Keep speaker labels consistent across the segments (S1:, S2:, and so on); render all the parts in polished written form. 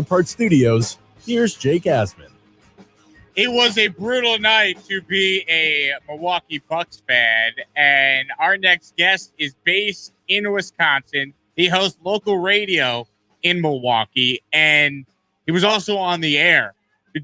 S1: Part Studios, here's Jake Asman.
S2: It was a brutal night to be a Milwaukee Bucks fan, and our next guest is based in Wisconsin. He hosts local radio in Milwaukee, and he was also on the air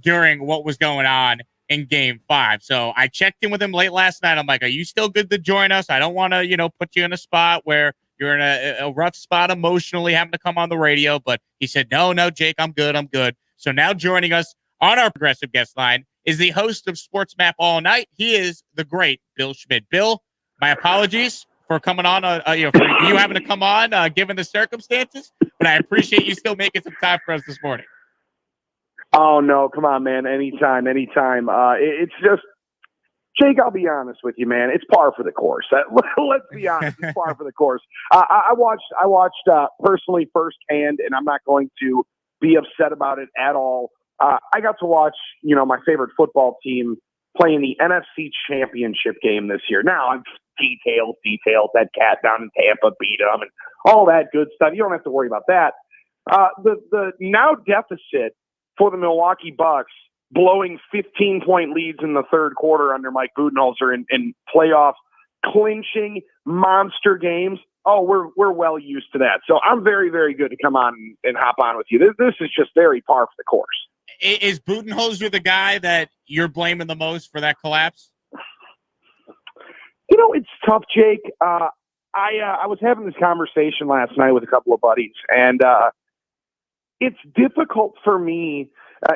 S2: during what was going on in Game 5. So I checked in with him late last night. I'm like, are you still good to join us? I don't want to, put you in a spot where you're in a rough spot emotionally having to come on the radio. But he said, no, Jake, I'm good. So now joining us on our progressive guest line is the host of SportsMap All Night. He is the great Bill Schmid. Bill, my apologies for coming on, for you having to come on, given the circumstances. But I appreciate you still making some time for us this morning.
S3: Oh, no, come on, man. Anytime. It's just, Jake, I'll be honest with you, man. It's par for the course. Let's be honest. It's par for the course. I watched personally firsthand, and I'm not going to be upset about it at all. I got to watch, my favorite football team play in the NFC Championship game this year. Now, I'm details. That cat down in Tampa beat them and all that good stuff. You don't have to worry about that. The now deficit for the Milwaukee Bucks, blowing 15-point leads in the third quarter under Mike Budenholzer in playoff clinching monster games. Oh, we're well used to that. So I'm very, very good to come on and hop on with you. This is just very par for the course.
S2: Is Budenholzer the guy that you're blaming the most for that collapse?
S3: It's tough, Jake. I was having this conversation last night with a couple of buddies, and it's difficult for me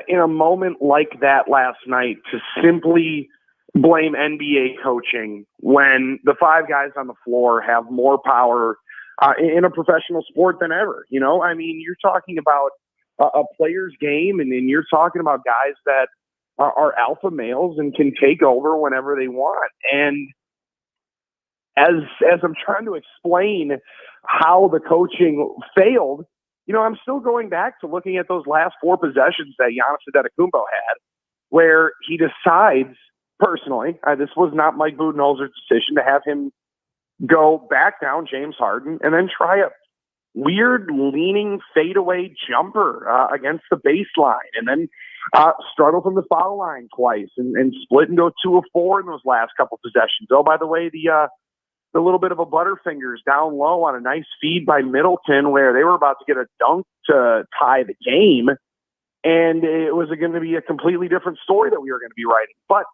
S3: in a moment like that last night to simply blame NBA coaching when the five guys on the floor have more power in a professional sport than ever. You're talking about a player's game, and then you're talking about guys that are alpha males and can take over whenever they want. And as I'm trying to explain how the coaching failed, I'm still going back to looking at those last four possessions that Giannis Antetokounmpo had, where he decides, personally, this was not Mike Budenholzer's decision, to have him go back down James Harden and then try a weird leaning fadeaway jumper against the baseline, and then struggle from the foul line twice and split and go 2 of 4 in those last couple possessions. Oh, by the way, the little bit of a Butterfingers down low on a nice feed by Middleton where they were about to get a dunk to tie the game, and it was going to be a completely different story that we were going to be writing. But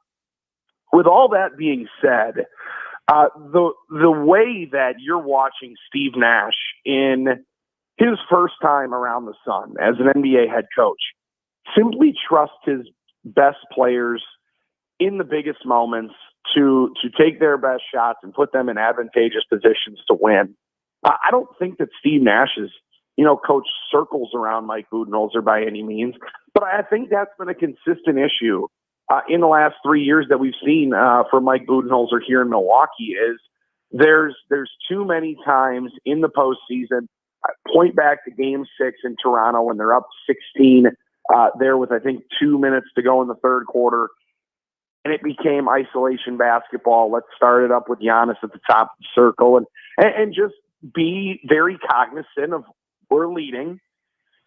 S3: with all that being said, the way that you're watching Steve Nash in his first time around the sun as an NBA head coach, simply trust his best players in the biggest moments to take their best shots and put them in advantageous positions to win. I don't think that Steve Nash is, coach circles around Mike Budenholzer by any means, but I think that's been a consistent issue in the last 3 years that we've seen for Mike Budenholzer here in Milwaukee. Is there's too many times in the postseason. Point back to Game 6 in Toronto when they're up 16 there with, I think, 2 minutes to go in the third quarter. And it became isolation basketball. Let's start it up with Giannis at the top of the circle and just be very cognizant of we're leading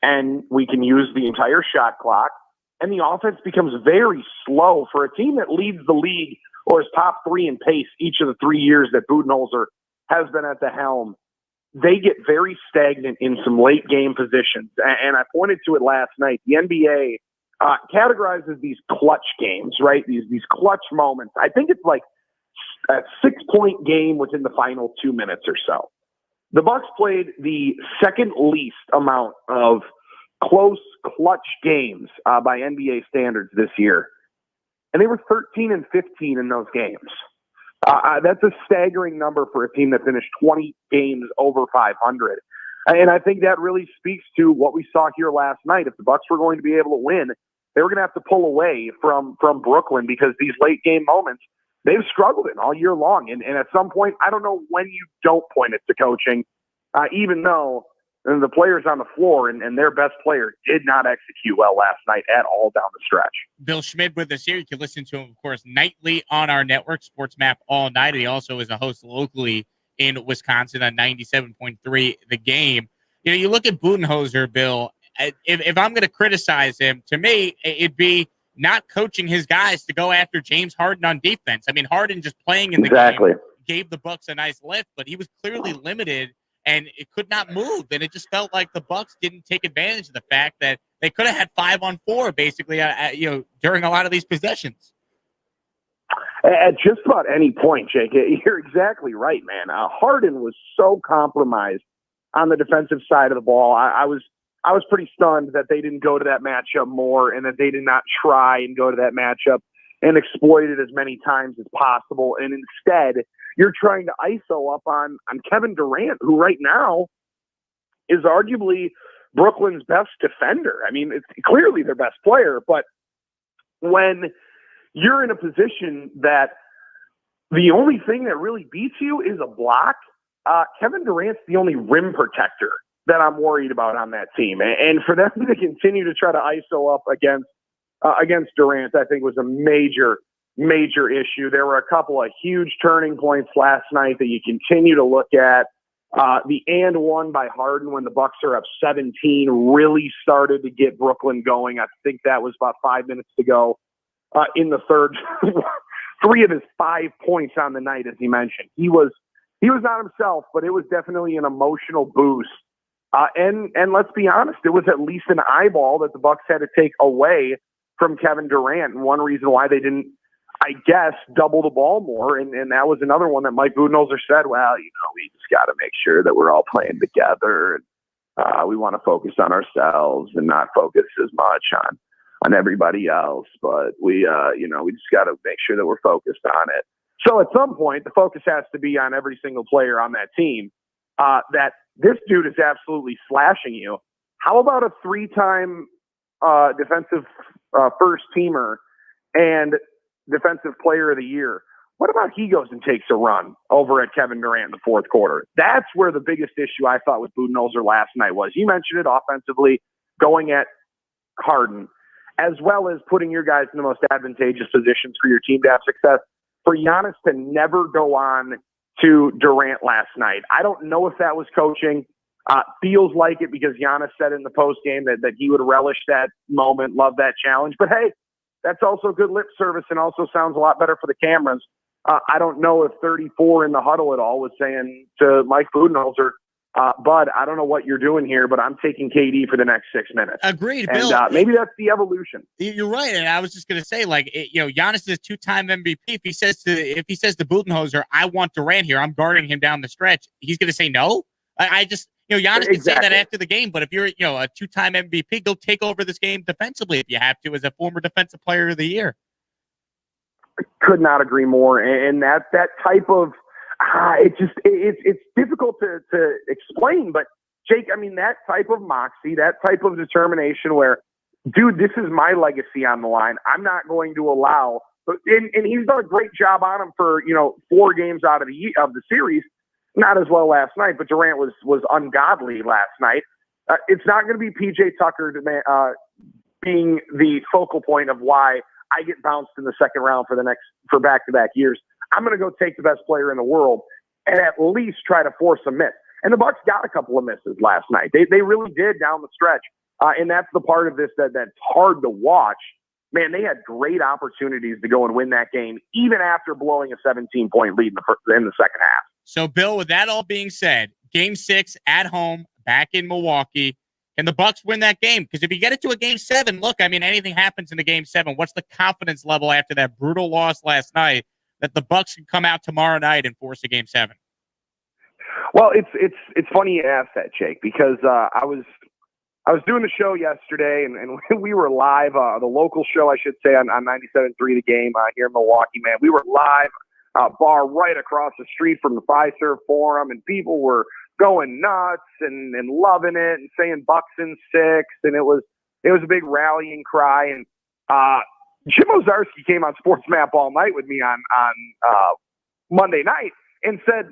S3: and we can use the entire shot clock. And the offense becomes very slow for a team that leads the league or is top 3 in pace each of the 3 years that Budenholzer has been at the helm. They get very stagnant in some late game positions. And I pointed to it last night. The NBA categorizes these clutch games, right? These clutch moments. I think it's like a 6-point game within the final 2 minutes or so. The Bucks played the second least amount of close clutch games by NBA standards this year, and they were 13 and 15 in those games. That's a staggering number for a team that finished 20 games over 500. And I think that really speaks to what we saw here last night. If the Bucks were going to be able to win, they were going to have to pull away from Brooklyn, because these late game moments, they've struggled in all year long. And at some point, I don't know when you don't point it to coaching, even though the players on the floor and their best player did not execute well last night at all down the stretch.
S2: Bill Schmid with us here. You can listen to him, of course, nightly on our network, SportsMap All Night. He also is a host locally in Wisconsin on 97.3 The Game. You look at Budenholzer, Bill, if I'm going to criticize him, to me, it'd be not coaching his guys to go after James Harden on defense. I mean, Harden just playing in the game gave the Bucks a nice lift, but he was clearly limited and it could not move. And it just felt like the Bucks didn't take advantage of the fact that they could have had 5-on-4 basically, during a lot of these possessions.
S3: At just about any point, Jake, you're exactly right, man. Harden was so compromised on the defensive side of the ball. I was pretty stunned that they didn't go to that matchup more and that they did not try and go to that matchup and exploit it as many times as possible. And instead, you're trying to ISO up on Kevin Durant, who right now is arguably Brooklyn's best defender. I mean, it's clearly their best player, but when you're in a position that the only thing that really beats you is a block, Kevin Durant's the only rim protector that I'm worried about on that team. And for them to continue to try to ISO up against Durant, I think was a major issue. There were a couple of huge turning points last night that you continue to look at. The and one by Harden when the Bucks are up 17 really started to get Brooklyn going. I think that was about 5 minutes to go in the third. 3 of his 5 points on the night, as he mentioned. He was not himself, but it was definitely an emotional boost. And let's be honest, it was at least an eyeball that the Bucks had to take away from Kevin Durant. And one reason why they didn't, I guess, double the ball more. And that was another one that Mike Budenholzer said, well, we just got to make sure that we're all playing together. And we want to focus on ourselves and not focus as much on everybody else. But we just got to make sure that we're focused on it. So at some point, the focus has to be on every single player on that team. That this dude is absolutely slashing you. How about a 3-time defensive first teamer and defensive player of the year? What about he goes and takes a run over at Kevin Durant in the fourth quarter? That's where the biggest issue I thought with Budenholzer last night was. You mentioned it offensively, going at Harden, as well as putting your guys in the most advantageous positions for your team to have success. For Giannis to never go on to Durant last night, I don't know if that was coaching. Feels like it because Giannis said in the postgame that he would relish that moment, love that challenge. But hey, that's also good lip service and also sounds a lot better for the cameras. I don't know if 34 in the huddle at all was saying to Mike Budenholzer, Bud, I don't know what you're doing here, but I'm taking KD for the next 6 minutes.
S2: Agreed,
S3: and,
S2: Bill.
S3: Maybe that's the evolution.
S2: You're right, and I was just going to say, Giannis is 2-time MVP. If he says to Budenholzer, "I want Durant here. I'm guarding him down the stretch," he's going to say no. Giannis can say that after the game, but if you're a 2-time MVP, go take over this game defensively if you have to, as a former Defensive Player of the Year.
S3: Could not agree more, and that type of. It's difficult to explain, but Jake, I mean, that type of moxie, that type of determination where, dude, this is my legacy on the line. I'm not going to allow, and he's done a great job on him for, 4 games out of the series, not as well last night, but Durant was ungodly last night. It's not going to be PJ Tucker being the focal point of why I get bounced in the second round for back-to-back years. I'm going to go take the best player in the world and at least try to force a miss. And the Bucks got a couple of misses last night. They really did down the stretch. And that's the part of this that's hard to watch. Man, they had great opportunities to go and win that game, even after blowing a 17-point lead in the second half.
S2: So, Bill, with that all being said, Game 6 at home, back in Milwaukee, can the Bucks win that game? Because if you get it to a Game 7, look, I mean, anything happens in the Game 7. What's the confidence level after that brutal loss last night that the Bucks can come out tomorrow night and force a Game 7?
S3: Well, it's funny you ask that, Jake, because I was doing the show yesterday, and we were live, the local show, I should say, on 97.3 The Game here in Milwaukee, man. We were live, bar right across the street from the Fiserv Forum, and people were going nuts and loving it and saying Bucks in 6, and it was a big rallying cry. And Jim Ozarski came on SportsMap All Night with me on Monday night and said,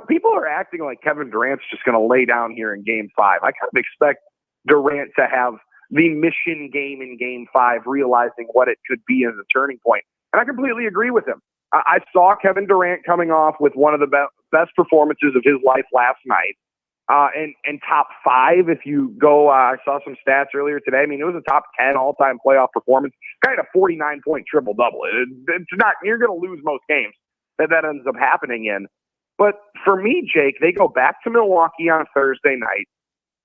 S3: people are acting like Kevin Durant's just going to lay down here in Game 5. I kind of expect Durant to have the mission game in Game 5, realizing what it could be as a turning point. And I completely agree with him. I saw Kevin Durant coming off with one of the best performances of his life last night. and top 5 if you go. I saw some stats earlier today. I mean, it was a top 10 all-time playoff performance. Kind of 49-point triple-double. It's not. You're going to lose most games that ends up happening in. But for me, Jake, they go back to Milwaukee on Thursday night,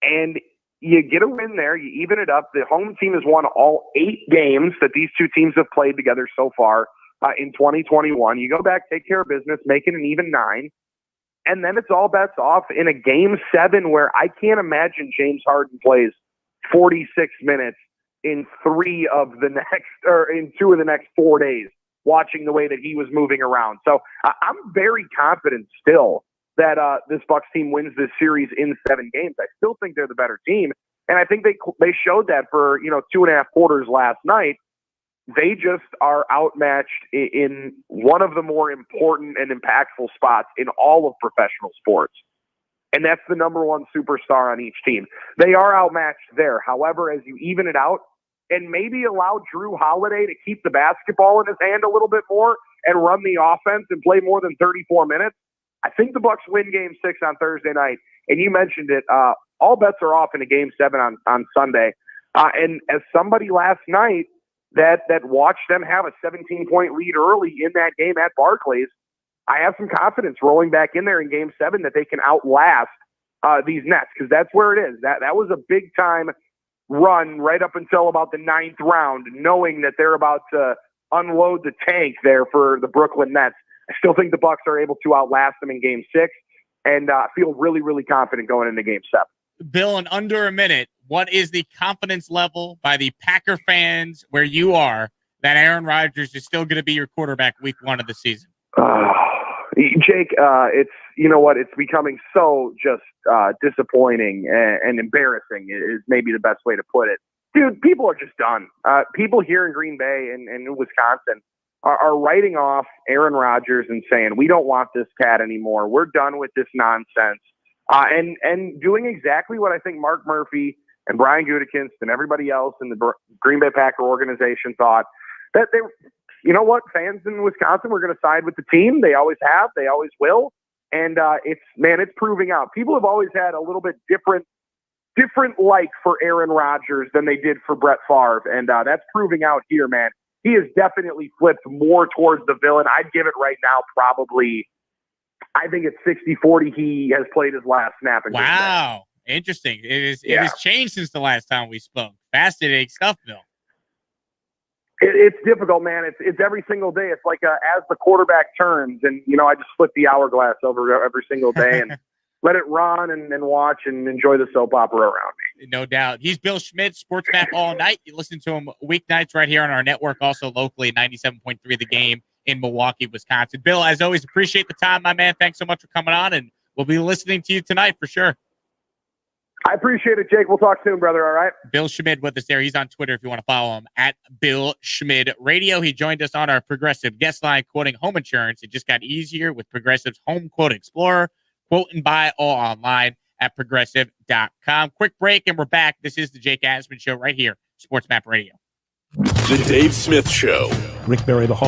S3: and you get a win there. You even it up. The home team has won all 8 games that these two teams have played together so far in 2021. You go back, take care of business, make it an even 9, and then it's all bets off in a Game 7 where I can't imagine James Harden plays 46 minutes in 2 of the next 4 days, watching the way that he was moving around. So I'm very confident still that this Bucks team wins this series in 7 games. I still think they're the better team, and I think they showed that for 2.5 quarters last night. They just are outmatched in one of the more important and impactful spots in all of professional sports, and that's the number 1 superstar on each team. They are outmatched there. However, as you even it out and maybe allow Drew Holiday to keep the basketball in his hand a little bit more and run the offense and play more than 34 minutes, I think the Bucks win Game 6 on Thursday night. And you mentioned it. All bets are off in a Game 7 on Sunday. And as somebody last night that watched them have a 17-point lead early in that game at Barclays, I have some confidence rolling back in there in Game 7 that they can outlast these Nets, because that's where it is. That was a big-time run right up until about the 9th round, knowing that they're about to unload the tank there for the Brooklyn Nets. I still think the Bucks are able to outlast them in Game 6, and feel really, really confident going into Game 7.
S2: Bill, in under a minute, what is the confidence level by the Packer fans where you are that Aaron Rodgers is still going to be your quarterback week 1 of the season?
S3: Jake, it's becoming so just disappointing and embarrassing is maybe the best way to put it. Dude, people are just done. People here in Green Bay and in Wisconsin are writing off Aaron Rodgers and saying, we don't want this cat anymore. We're done with this nonsense. And doing exactly what I think Mark Murphy and Brian Gutekunst and everybody else in the Green Bay Packer organization thought, that they, fans in Wisconsin were going to side with the team. They always have. They always will. And it's proving out. People have always had a little bit different like for Aaron Rodgers than they did for Brett Favre. And that's proving out here, man. He has definitely flipped more towards the villain. I'd give it right now probably, I think it's 60-40. He has played his last snap.
S2: Wow. Interesting. It has changed since the last time we spoke. Fascinating stuff, Bill.
S3: It's difficult, man. It's every single day. It's like as the quarterback turns, and I just flip the hourglass over every single day and let it run and watch and enjoy the soap opera around me.
S2: No doubt. He's Bill Schmid, SportsMap All Night. You listen to him weeknights right here on our network, also locally 97.3 The Game in Milwaukee, Wisconsin. Bill, as always, appreciate the time, my man. Thanks so much for coming on, and we'll be listening to you tonight for sure.
S3: I appreciate it, Jake. We'll talk soon, brother. All right.
S2: Bill Schmid with us there. He's on Twitter if you want to follow him at Bill Schmid Radio. He joined us on our Progressive guest line quoting home insurance. It just got easier with Progressive's Home Quote Explorer. Quote and buy all online at progressive.com. Quick break, and we're back. This is the Jake Asman Show right here, SportsMap Radio.
S1: The Dave Smith Show.
S4: Rick Barry, the Hall